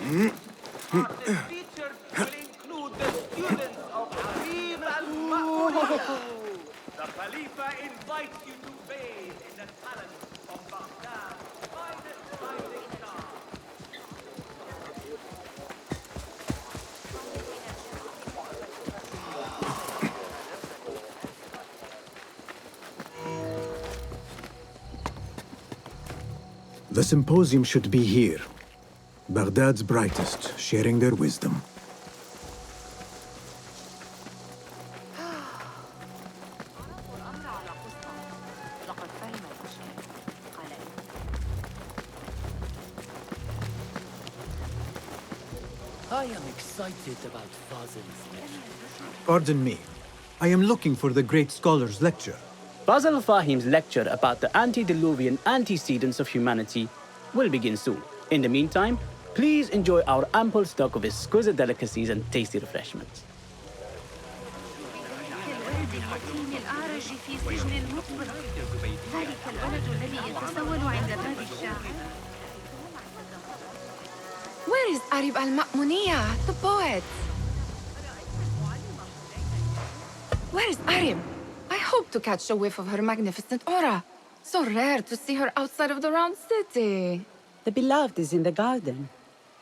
Artist featured will include the students of Harim al-Ma'muniyah. The Khalifa invites you to bathe in the talents of Baghdad's finest rising star. The symposium should be here. Baghdad's brightest, sharing their wisdom. I am excited about Fazil's lecture. Pardon me. I am looking for the great scholar's lecture. Fazl Fahim's lecture about the antediluvian antecedents of humanity will begin soon. In the meantime, please enjoy our ample stock of exquisite delicacies and tasty refreshments. Where is Arib al-Ma'muniyah, the poet? Where is Arib? I hope to catch a whiff of her magnificent aura. So rare to see her outside of the round city. The beloved is in the garden,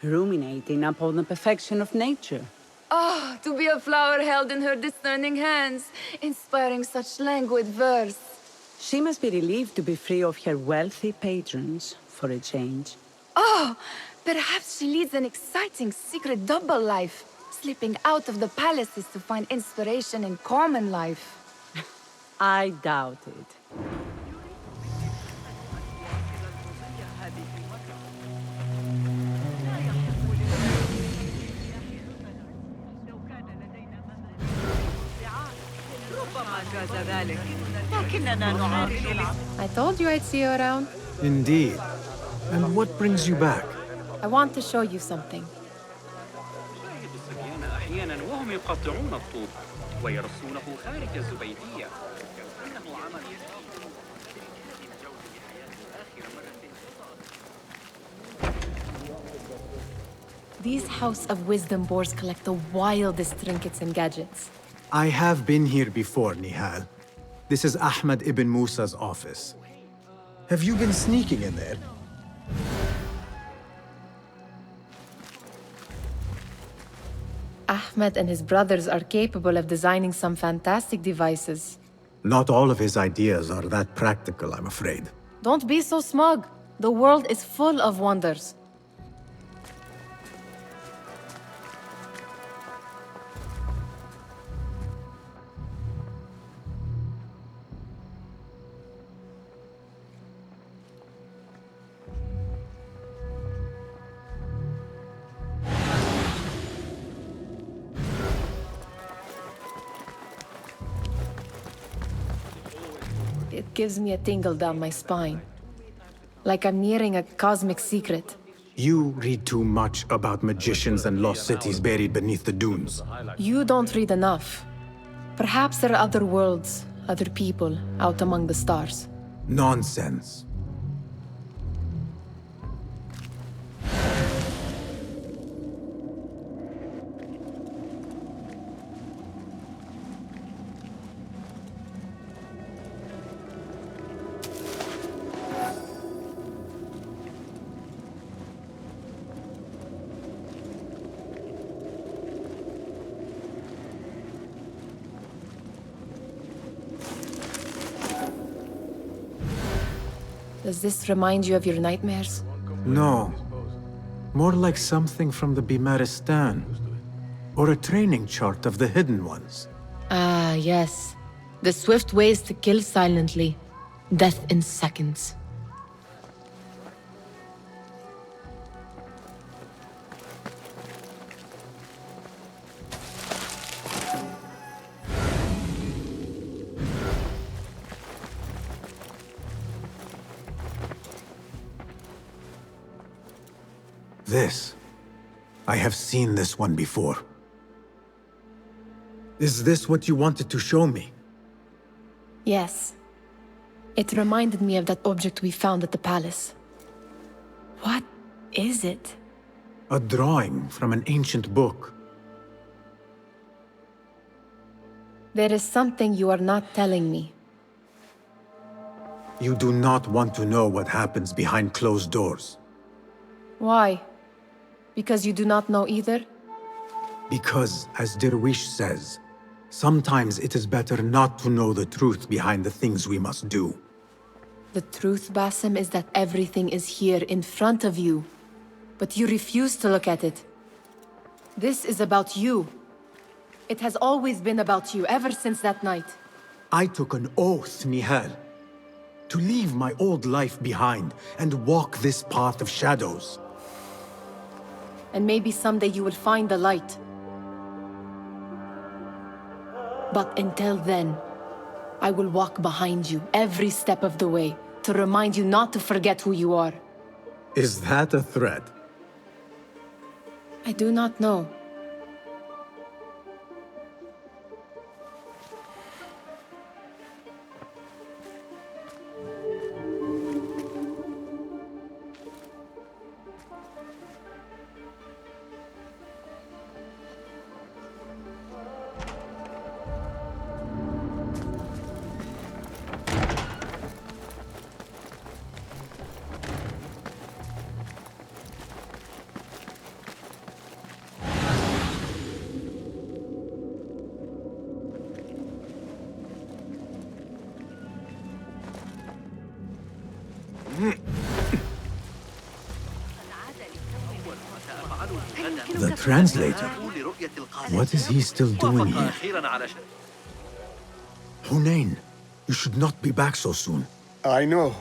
ruminating upon the perfection of nature. Oh, to be a flower held in her discerning hands, inspiring such languid verse. She must be relieved to be free of her wealthy patrons, for a change. Oh, perhaps she leads an exciting secret double life, slipping out of the palaces to find inspiration in common life. I doubt it. I told you I'd see you around. Indeed. And what brings you back? I want to show you something. أحيانا وهم يقطعون الطوب ويرصونه خارج الزبيدية. إنه عمل These House of Wisdom boars collect the wildest trinkets and gadgets. I have been here before, Nihal. This is Ahmad ibn Musa's office. Have you been sneaking in there? Ahmed and his brothers are capable of designing some fantastic devices. Not all of his ideas are that practical, I'm afraid. Don't be so smug. The world is full of wonders. It gives me a tingle down my spine. Like I'm nearing a cosmic secret. You read too much about magicians and lost cities buried beneath the dunes. You don't read enough. Perhaps there are other worlds, other people, out among the stars. Nonsense. Does this remind you of your nightmares? No. More like something from the Bimaristan. Or a training chart of the Hidden Ones. Ah, yes. The swift ways to kill silently. Death in seconds. This. I have seen this one before. Is this what you wanted to show me? Yes. It reminded me of that object we found at the palace. What is it? A drawing from an ancient book. There is something you are not telling me. You do not want to know what happens behind closed doors. Why? Because you do not know either? Because, as Derwish says, sometimes it is better not to know the truth behind the things we must do. The truth, Basim, is that everything is here in front of you. But you refuse to look at it. This is about you. It has always been about you, ever since that night. I took an oath, Nihal, to leave my old life behind and walk this path of shadows. And maybe someday you will find the light. But until then, I will walk behind you every step of the way to remind you not to forget who you are. Is that a threat? I do not know. The translator? What is he still doing here? Hunain, you should not be back so soon. I know.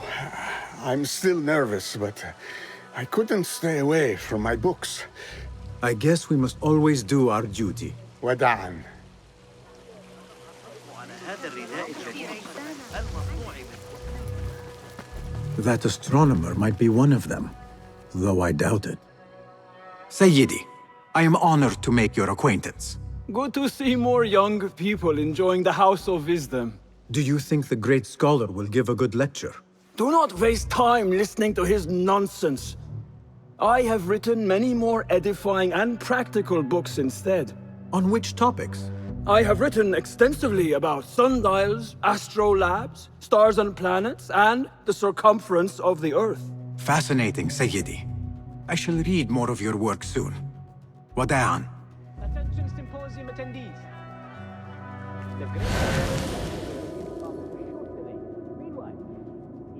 I'm still nervous, but I couldn't stay away from my books. I guess we must always do our duty. وداعا. That astronomer might be one of them, though I doubt it. Sayyidi, I am honored to make your acquaintance. Good to see more young people enjoying the House of Wisdom. Do you think the great scholar will give a good lecture? Do not waste time listening to his nonsense. I have written many more edifying and practical books instead. On which topics? I have written extensively about sundials, astrolabes, stars and planets, and the circumference of the Earth. Fascinating, Sayyidi. I shall read more of your work soon. Wada'an. Attention symposium attendees. The great Meanwhile,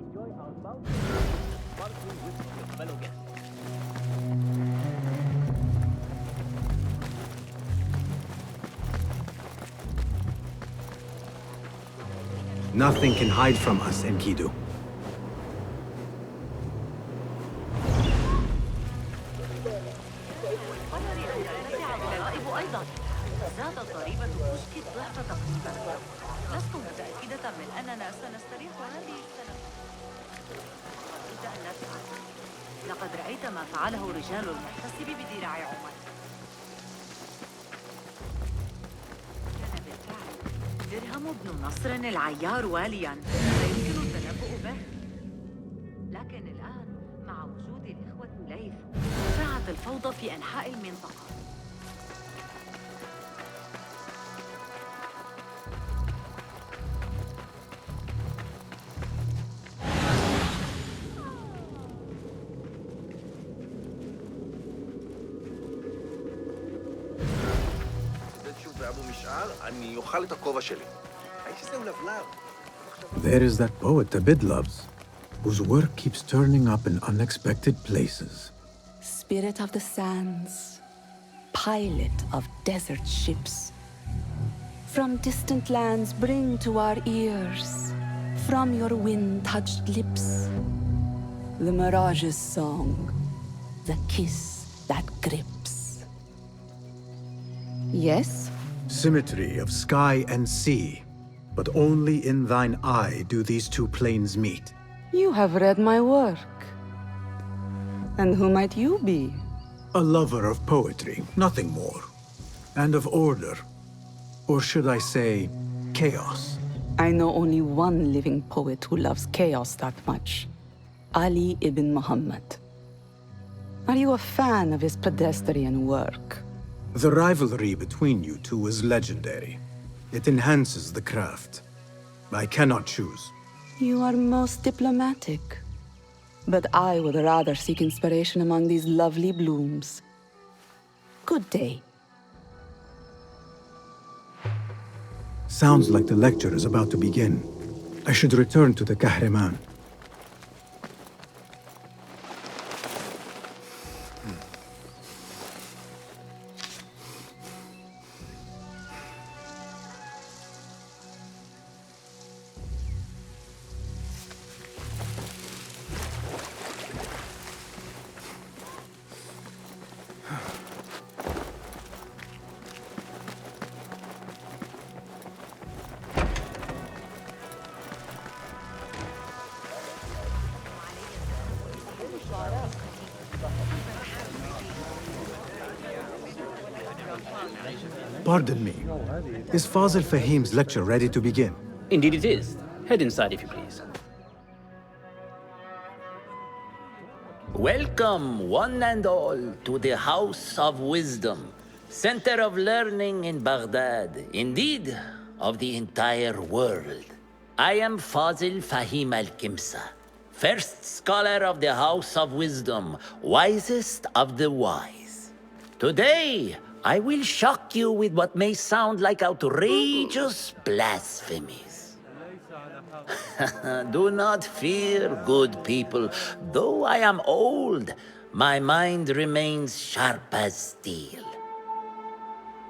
enjoy our bout sparkling with your fellow guests. Nothing can hide from us, Enkidu. لقد رأيت ما فعله رجال المحتسب بذراع عمر. كان بالفعل درهم بن نصر العيار واليا، لا يمكن التنبؤ به. لكن الآن مع وجود الإخوة ليث شاعت الفوضى في أنحاء المنطقة. There is that poet Abid loves, whose work keeps turning up in unexpected places. Spirit of the sands, pilot of desert ships, from distant lands bring to our ears, from your wind-touched lips, the Mirage's song, the kiss that grips. Yes? Symmetry of sky and sea, but only in thine eye do these two planes meet. You have read my work. And who might you be? A lover of poetry, nothing more. And of order. Or should I say, chaos. I know only one living poet who loves chaos that much. Ali ibn Muhammad. Are you a fan of his pedestrian work? The rivalry between you two is legendary. It enhances the craft. I cannot choose. You are most diplomatic. But I would rather seek inspiration among these lovely blooms. Good day. Sounds like the lecture is about to begin. I should return to the Kahraman. Pardon me. Is Fazil Fahim's lecture ready to begin? Indeed it is. Head inside if you please. Welcome, one and all, to the House of Wisdom, center of learning in Baghdad, indeed, of the entire world. I am Fazil Fahim al-Kimsa, first scholar of the House of Wisdom, wisest of the wise. Today, I will shock you with what may sound like outrageous blasphemies. Do not fear, good people. Though I am old, my mind remains sharp as steel.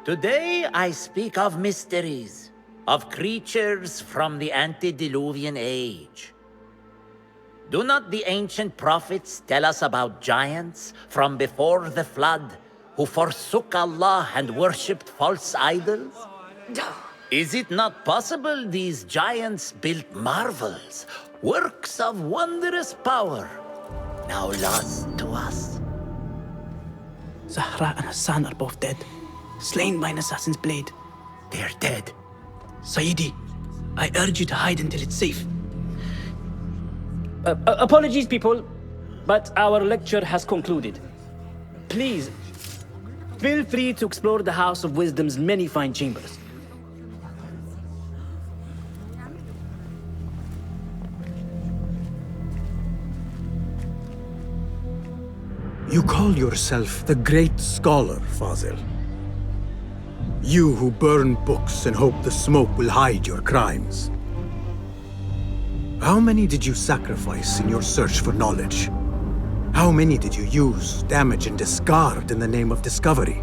Today I speak of mysteries, of creatures from the antediluvian age. Do not the ancient prophets tell us about giants from before the flood who forsook Allah and worshipped false idols? Is it not possible these giants built marvels, works of wondrous power, now lost to us? Zahra and Hassan are both dead, slain by an assassin's blade. They're dead. Sayyidi, I urge you to hide until it's safe. Apologies, people, but our lecture has concluded. Please, feel free to explore the House of Wisdom's many fine chambers. You call yourself the great scholar, Fazil. You who burn books and hope the smoke will hide your crimes. How many did you sacrifice in your search for knowledge? How many did you use, damage, and discard in the name of discovery?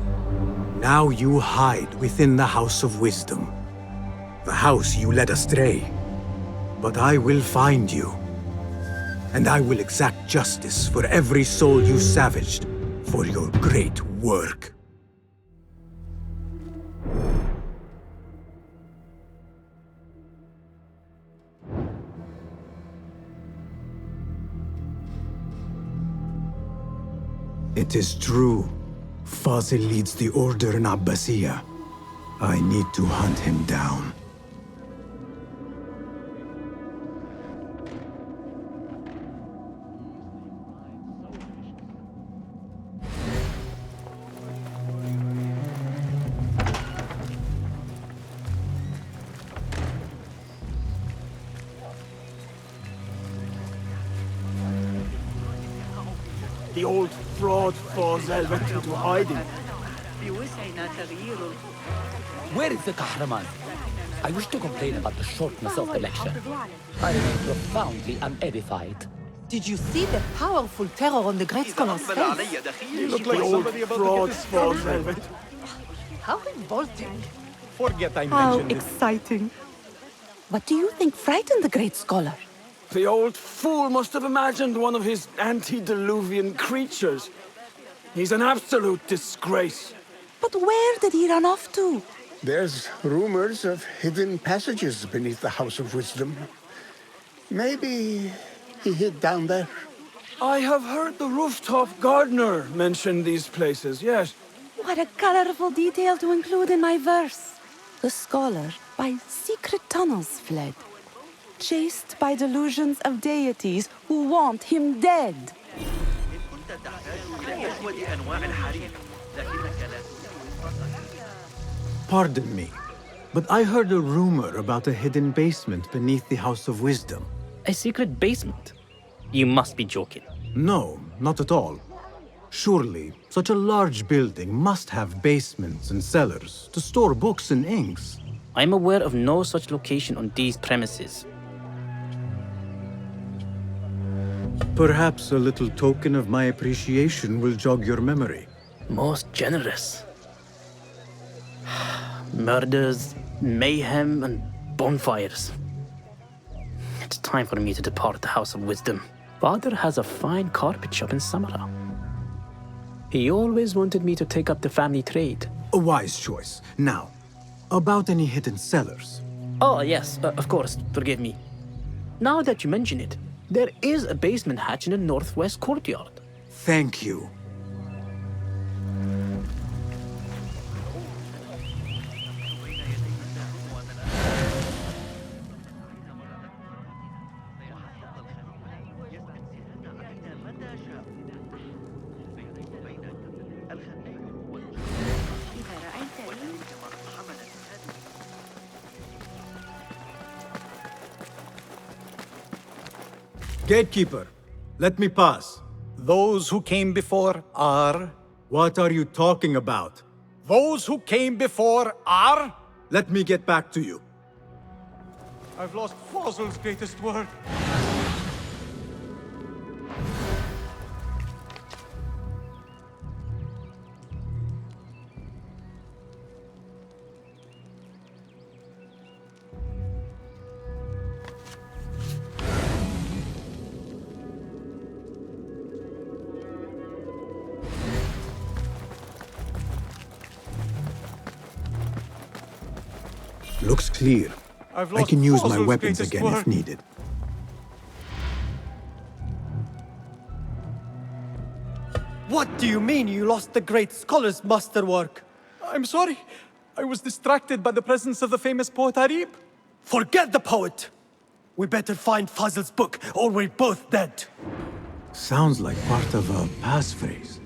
Now you hide within the House of Wisdom, the house you led astray. But I will find you, and I will exact justice for every soul you savaged for your great work. It is true. Fazil leads the order in Abbasiyah. I need to hunt him down. The old fraud Fazil went into hiding. Where is the Kahraman? I wish to complain about the shortness of the lecture. I remain profoundly unedified. Did you see the powerful terror on the great scholar's face? You look like old fraud Fazil. How revolting. Forget I How mentioned it. exciting. What do you think frightened the great scholar? The old fool must have imagined one of his antediluvian creatures. He's an absolute disgrace. But where did he run off to? There's rumors of hidden passages beneath the House of Wisdom. Maybe he hid down there. I have heard the rooftop gardener mention these places, yes. What a colorful detail to include in my verse. The scholar by secret tunnels fled, chased by delusions of deities who want him dead. تحتاج إلى أجود أنواع الحرير لكنك لا Pardon me, but I heard a rumor about a hidden basement beneath the House of Wisdom. A secret basement? You must be joking. No, not at all. Surely, such a large building must have basements and cellars to store books and inks. I'm aware of no such location on these premises. Perhaps a little token of my appreciation will jog your memory. Most generous. Murders, mayhem, and bonfires. It's time for me to depart the House of Wisdom. Father has a fine carpet shop in Samara. He always wanted me to take up the family trade. A wise choice. Now, about any hidden cellars. Oh, yes, of course, forgive me. Now that you mention it, there is a basement hatch in the northwest courtyard. Thank you. Gatekeeper, let me pass. Those who came before are... What are you talking about? Those who came before are... Let me get back to you. I've lost Fossil's greatest work. Looks clear. I can use my weapons again if needed. What do you mean you lost the great scholar's masterwork? I'm sorry. I was distracted by the presence of the famous poet Harib. Forget the poet! We better find Fazl's book, or we're both dead. Sounds like part of a passphrase.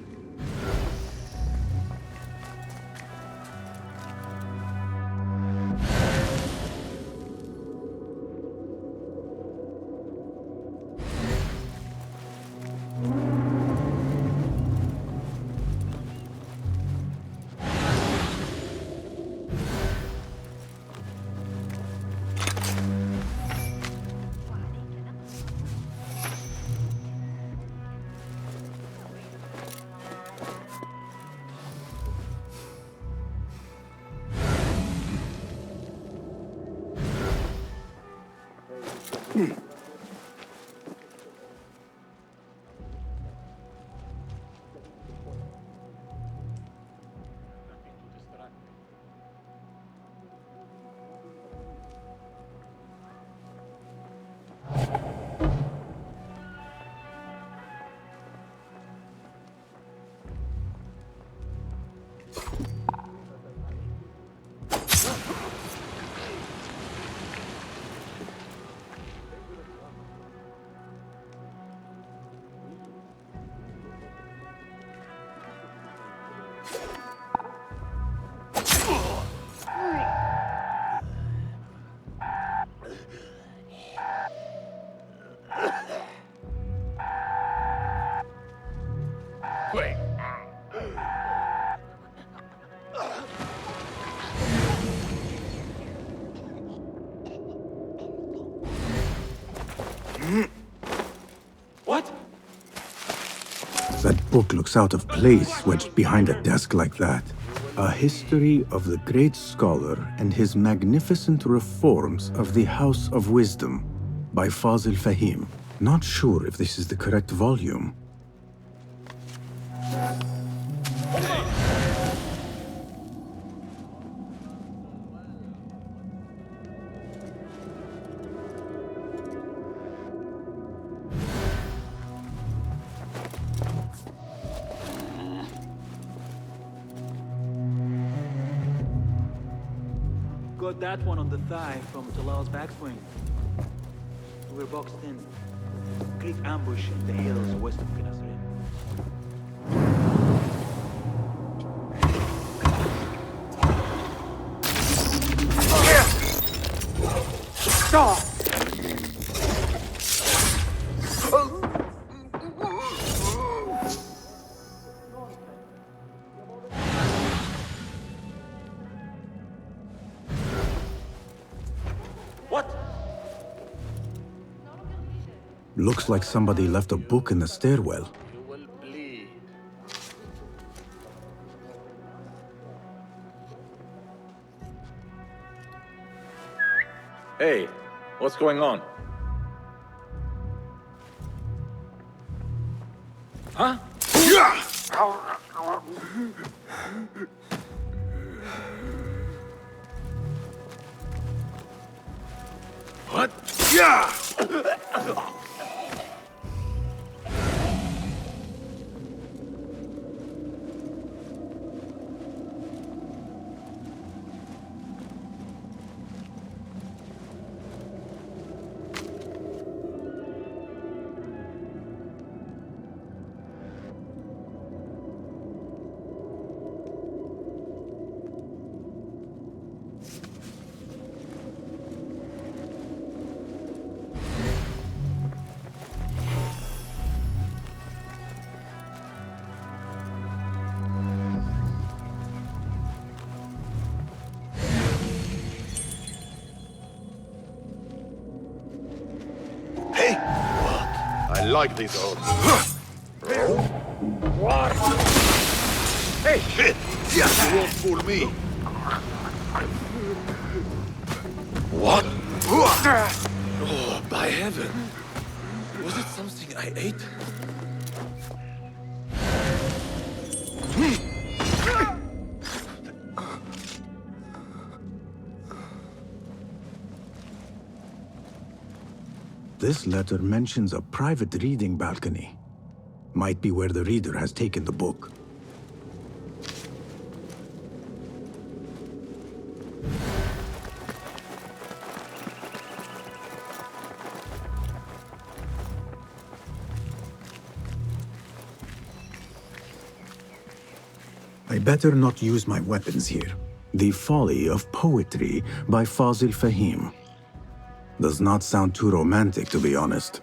What? That book looks out of place wedged behind a desk like that. A history of the great scholar and his magnificent reforms of the House of Wisdom by Fazil Fahim. Not sure if this is the correct volume. Got that one on the thigh from Talal's backswing. We're boxed in. Great ambush in the hills west of Qinasrin. Looks like somebody left a book in the stairwell. Hey, what's going on? Huh? What? Yeah! I like these odds. What? Hey! Shit! You won't fool me. What? Oh, by heaven. Was it something I ate? This letter mentions a private reading balcony. Might be where the reader has taken the book. I better not use my weapons here. The Folly of Poetry by Fazil Fahim. Does not sound too romantic, to be honest.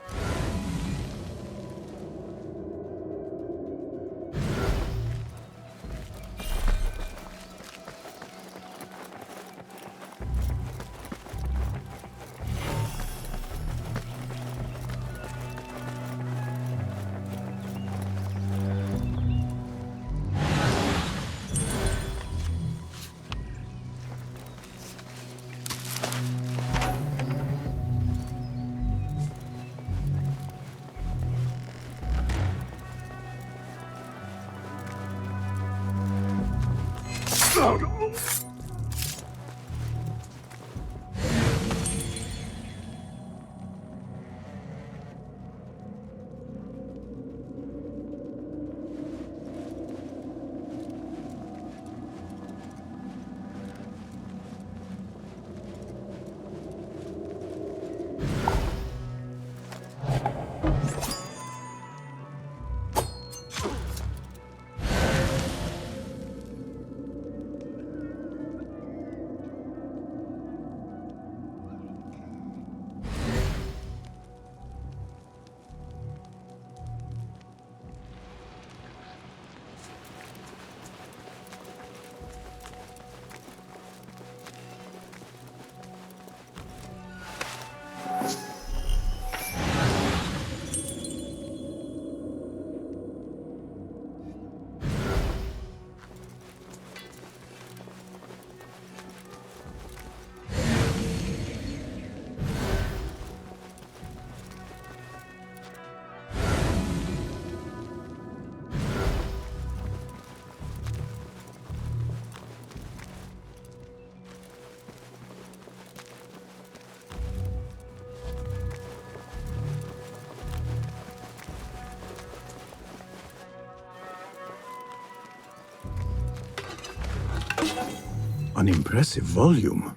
An impressive volume,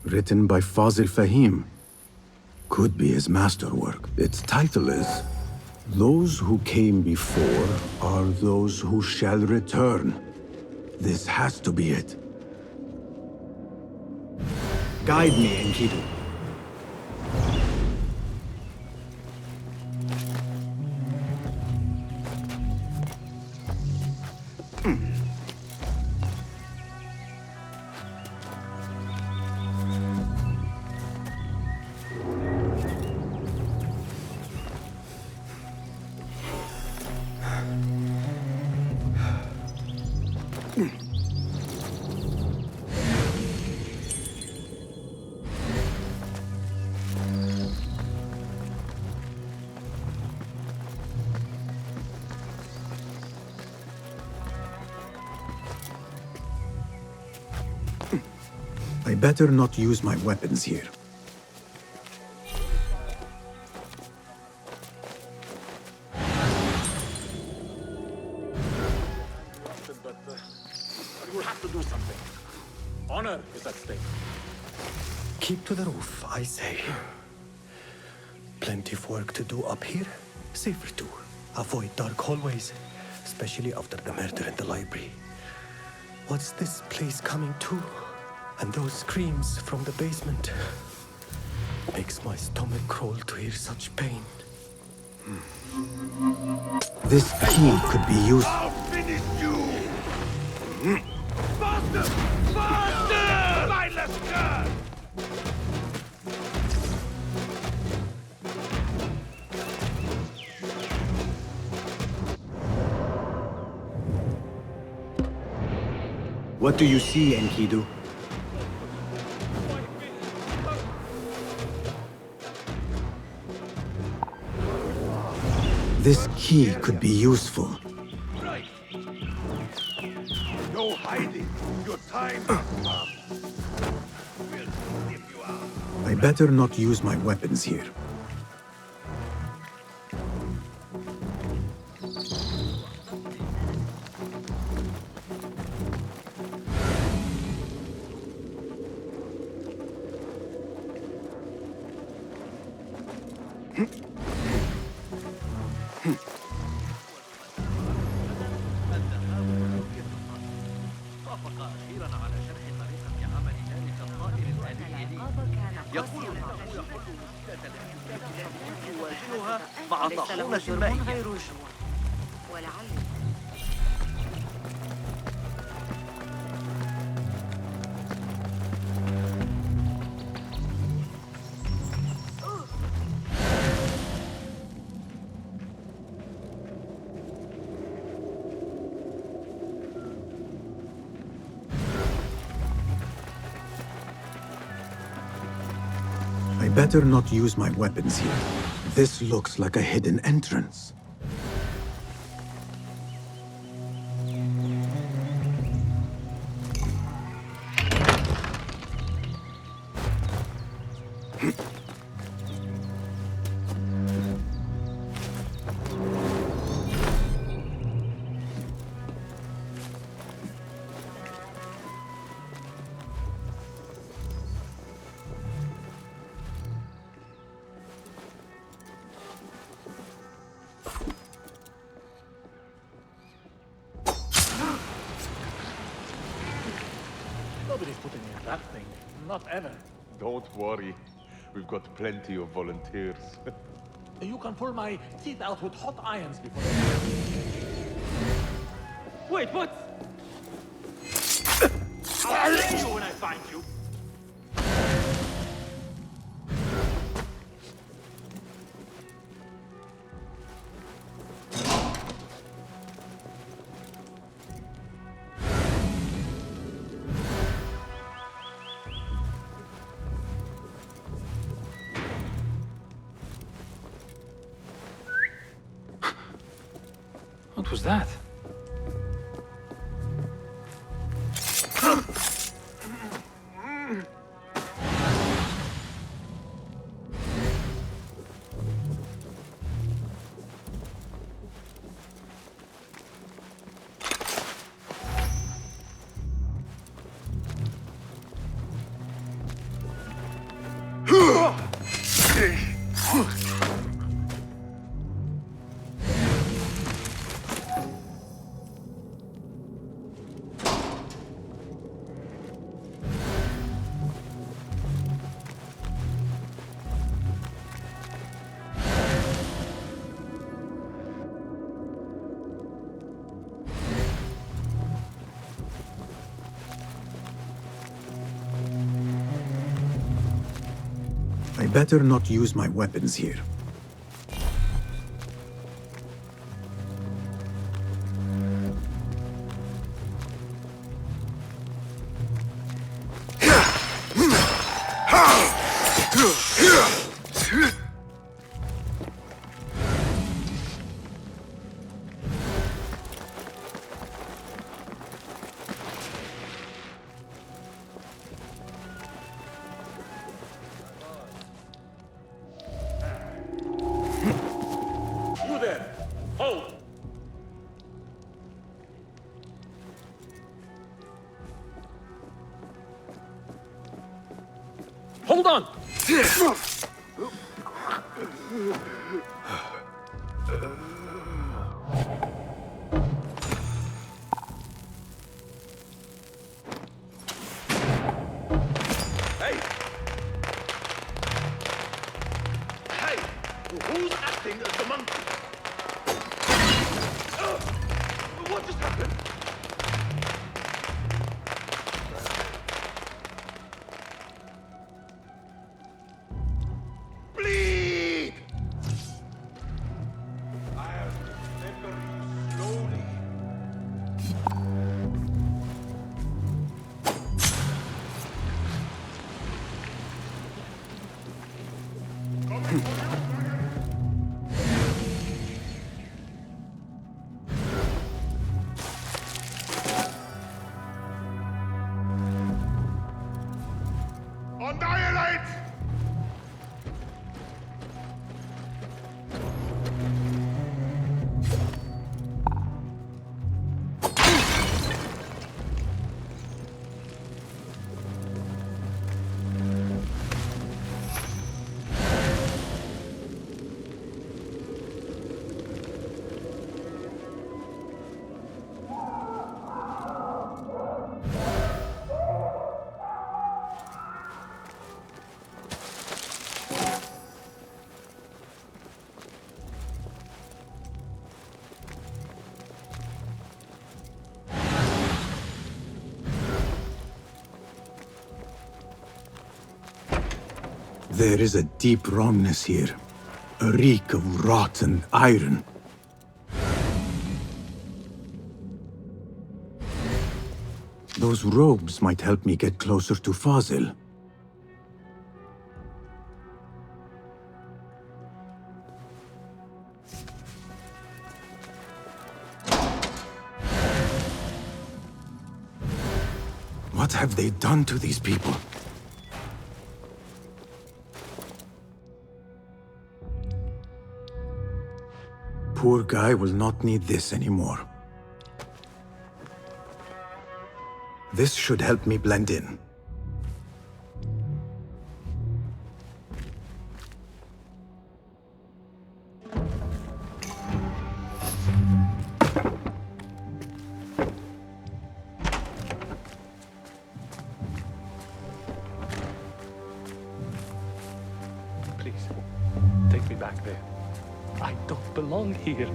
written by Fazil Fahim. Could be his masterwork. Its title is, Those Who Came Before Are Those Who Shall Return. This has to be it. Guide me, Enkidu. I better not use my weapons here. You'll have to do something. Honor is at stake. Keep to the roof, I say. Plenty of work to do up here. Safer too. Avoid dark hallways, especially after the murder in the library. What's this place coming to? And those screams from the basement. Makes my stomach crawl to hear such pain. This key could be used. I'll finish you! Faster! Faster! Mindless gun! What do you see, Enkidu? This key could be useful. Right! No hiding! Your time has come! We'll sniff you out! I better not use my weapons here. مع طاحونة مائية. I better not use my weapons here. This looks like a hidden entrance. Nobody's putting in that thing. Not ever. Don't worry. We've got plenty of volunteers. You can pull my teeth out with hot irons before. Wait, what? I'll let you when I find you. What was that? I better not use my weapons here. Hold on! Hey! Hey! Who's acting as the monkey? What just happened? Bleed! I'll remember you slowly. Annihilate! There is a deep wrongness here. A reek of rotten iron. Those robes might help me get closer to Fazil. What have they done to these people? Poor guy will not need this anymore. This should help me blend in. Please, take me back there. I don't belong here.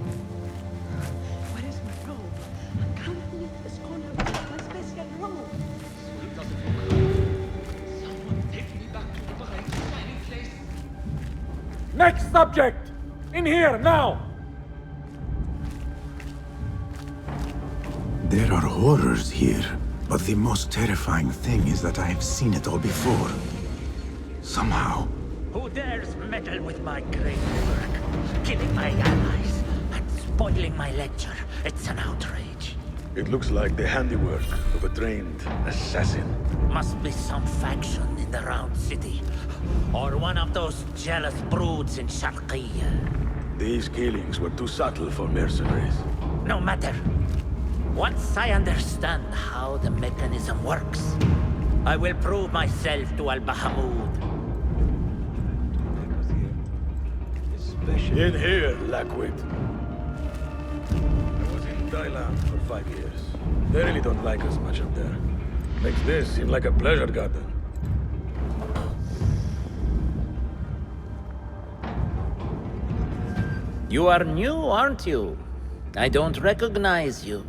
Where is my robe? I can't leave this corner without my special robe. It doesn't look right. Someone take me back to the bright, shining place. Next subject! In here, now! There are horrors here, but the most terrifying thing is that I have seen it all before. Somehow. Who dares meddle with my great work? Killing my allies and spoiling my lecture. It's an outrage. It looks like the handiwork of a trained assassin. Must be some faction in the Round City. Or one of those jealous broods in Sharqiyya. These killings were too subtle for mercenaries. No matter. Once I understand how the mechanism works, I will prove myself to Al-Bahamud. In here, Lackwit. I was in Thailand for 5 years. They really don't like us much up there. Makes this seem like a pleasure garden. You are new, aren't you? I don't recognize you.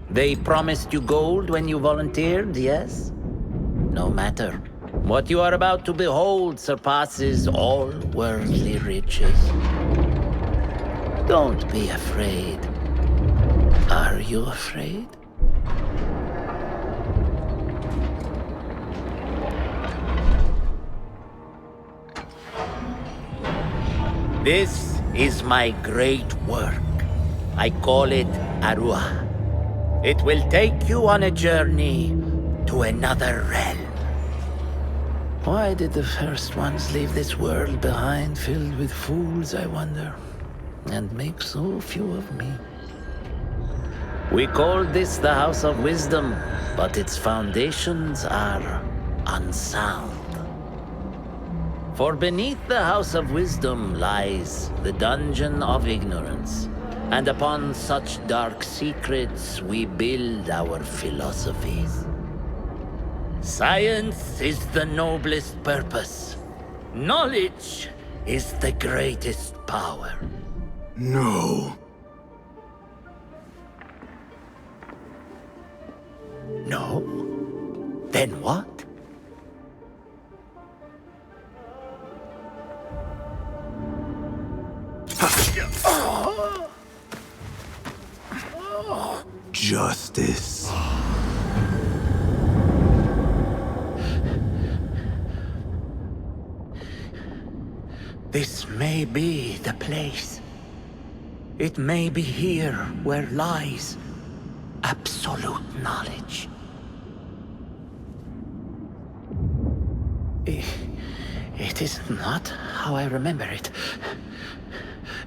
They promised you gold when you volunteered, yes? No matter. What you are about to behold surpasses all worldly riches. Don't be afraid. Are you afraid? This is my great work. I call it Arua. It will take you on a journey to another realm. Why did the first ones leave this world behind filled with fools, I wonder, and make so few of me? We call this the House of Wisdom, but its foundations are unsound. For beneath the House of Wisdom lies the Dungeon of Ignorance, and upon such dark secrets we build our philosophies. Science is the noblest purpose. Knowledge is the greatest power. No. No? Then what? Justice. This may be the place. It may be here where lies absolute knowledge. It is not how I remember it.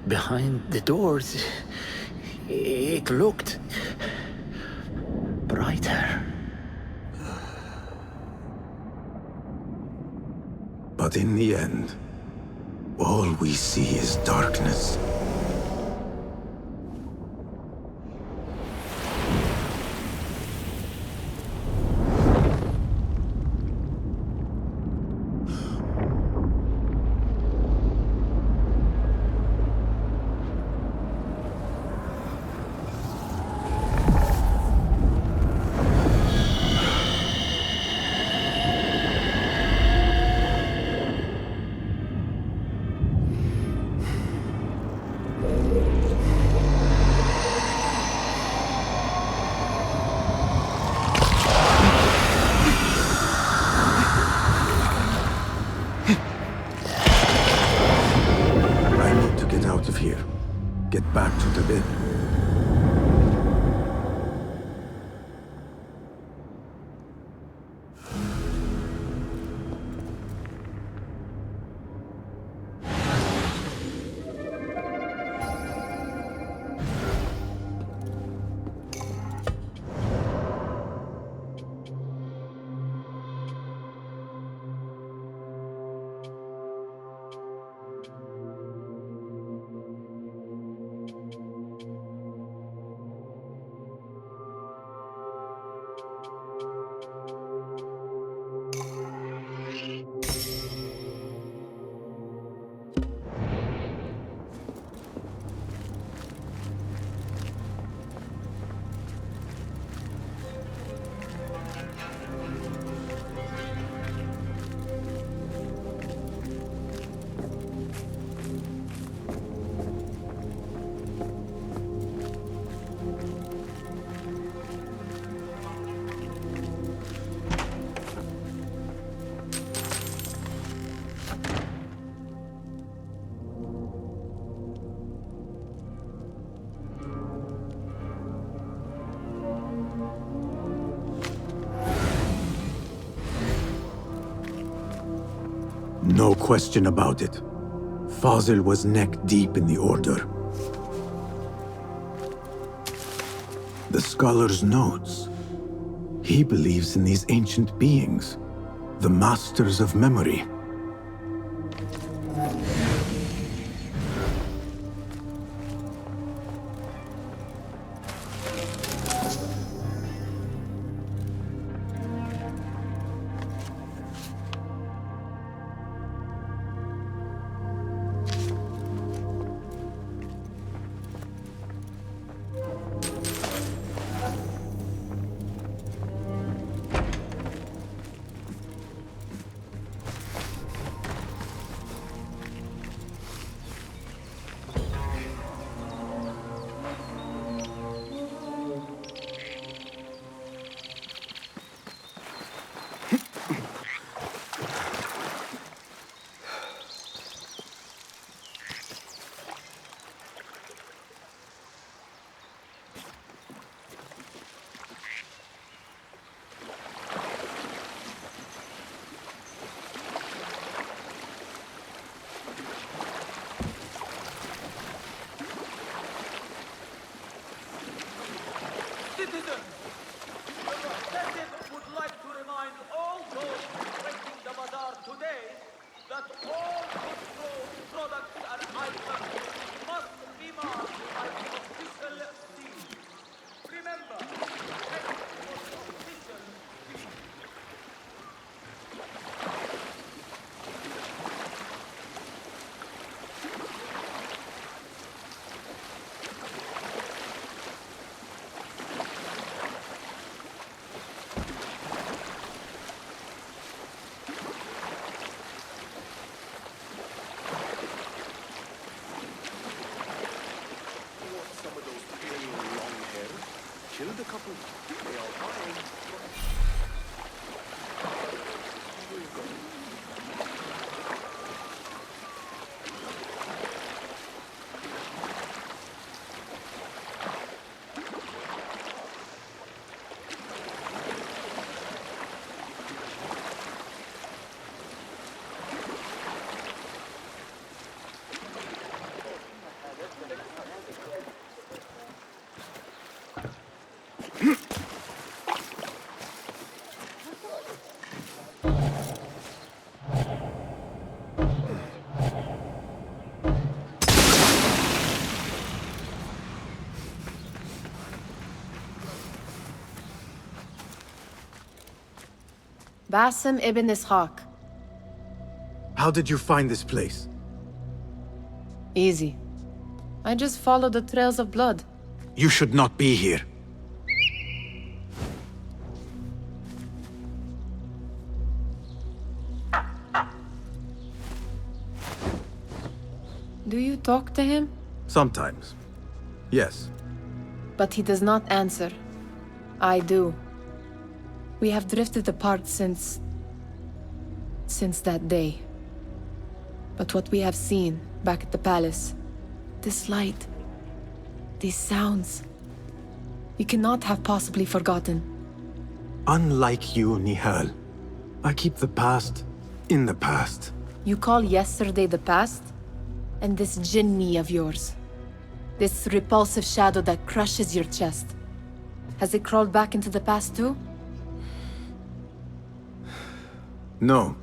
Behind the doors, it looked brighter. But in the end, all we see is darkness. Out of here. Get back to the bed. No question about it. Fazil was neck deep in the Order. The scholar's notes. He believes in these ancient beings, the masters of memory. Basim ibn Ishaq. How did you find this place? Easy. I just followed the trails of blood. You should not be here. Do you talk to him? Sometimes. Yes. But he does not answer. I do. We have drifted apart since that day. But what we have seen back at the palace, this light, these sounds, you cannot have possibly forgotten. Unlike you, Nihal, I keep the past in the past. You call yesterday the past? And this jinni of yours, this repulsive shadow that crushes your chest, has it crawled back into the past too? No.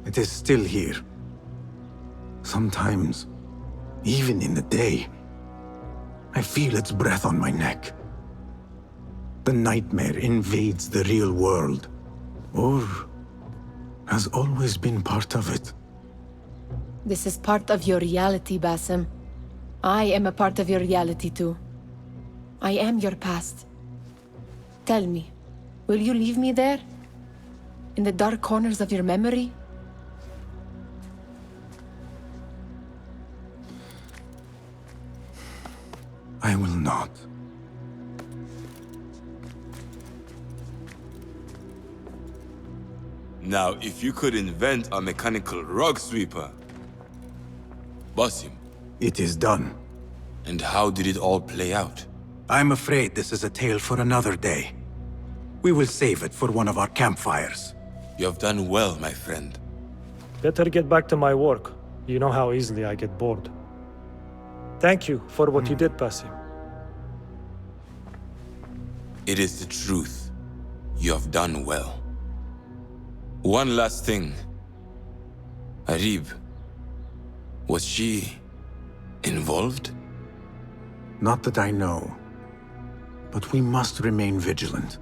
It is still here. Sometimes, even in the day, I feel its breath on my neck. The nightmare invades the real world, or has always been part of it. This is part of your reality, Basim. I am a part of your reality too. I am your past. Tell me, will you leave me there? In the dark corners of your memory? I will not. Now, if you could invent a mechanical rug sweeper... Basim. It is done. And how did it all play out? I'm afraid this is a tale for another day. We will save it for one of our campfires. You have done well, my friend. Better get back to my work. You know how easily I get bored. Thank you for what you did, Basim. It is the truth. You have done well. One last thing. Arib, was she involved? Not that I know. But we must remain vigilant.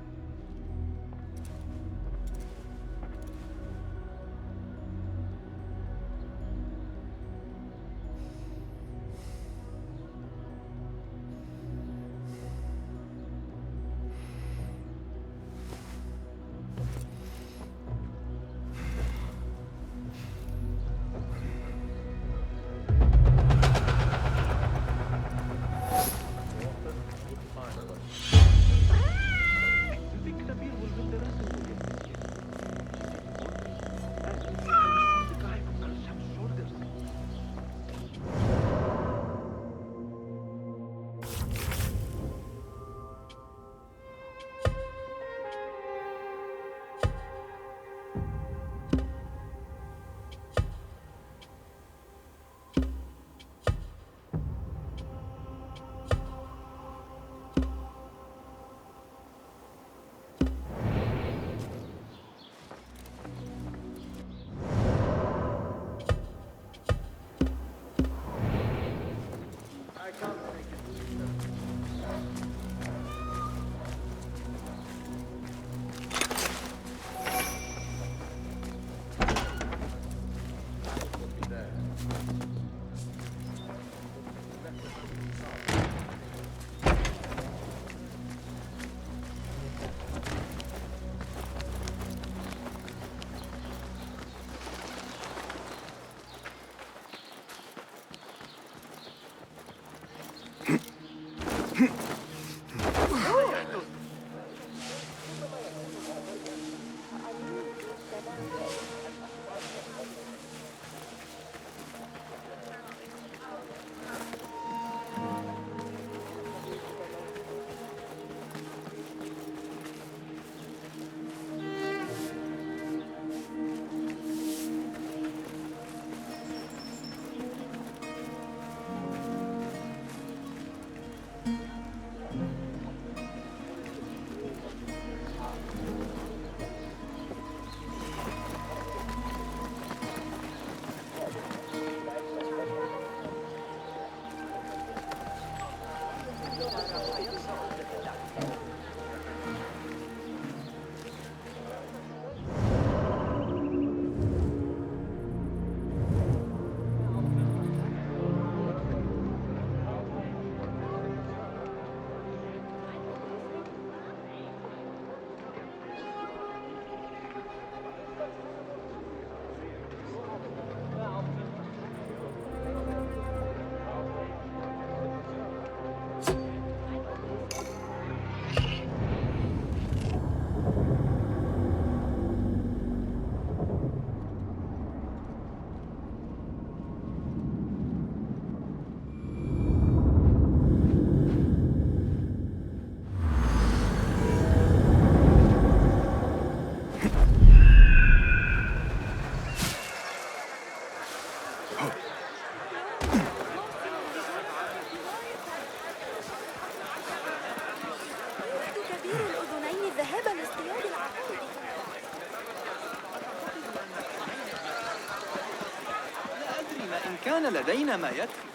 كان لدينا ما يكفي.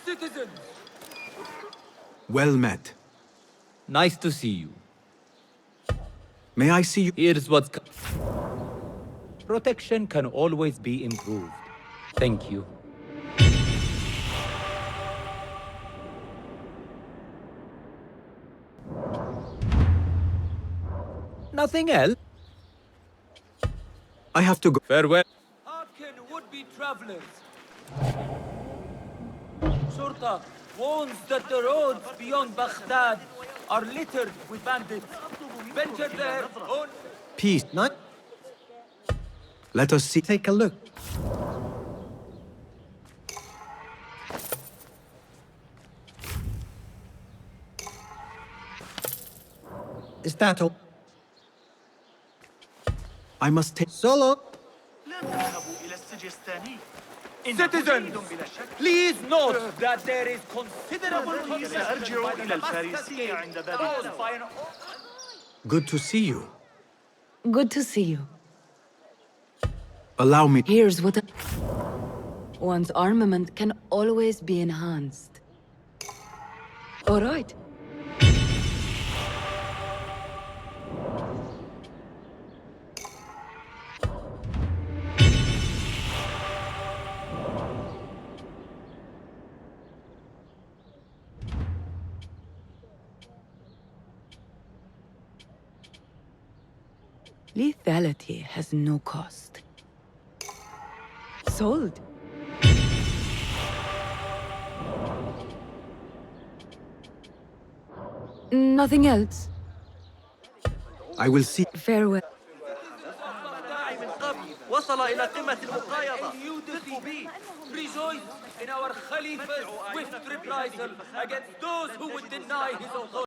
Citizens, Well met. nice to see you. May I see you? Here's what's... Protection can always be improved. Thank you. Nothing else? I have to go. Farewell. Hearken, would-be travelers. Shurta warns that the roads beyond Baghdad are littered with bandits. Venture there on... Peace. Not. Let us see. Take a look. Is that all? I must take. Solo. Citizens, please note that there is considerable سأرجع إلى الفارسية عند باب. Good to see you. Good to see you. Allow me. Here's what... One's armament can always be enhanced. All right. Lethality has no cost. Sold. Nothing else? I will see. Farewell. وصل إلى قمة المقايضة. You defeat me. Rejoice in our Khalifa's swift reprisal against those who would deny his authority.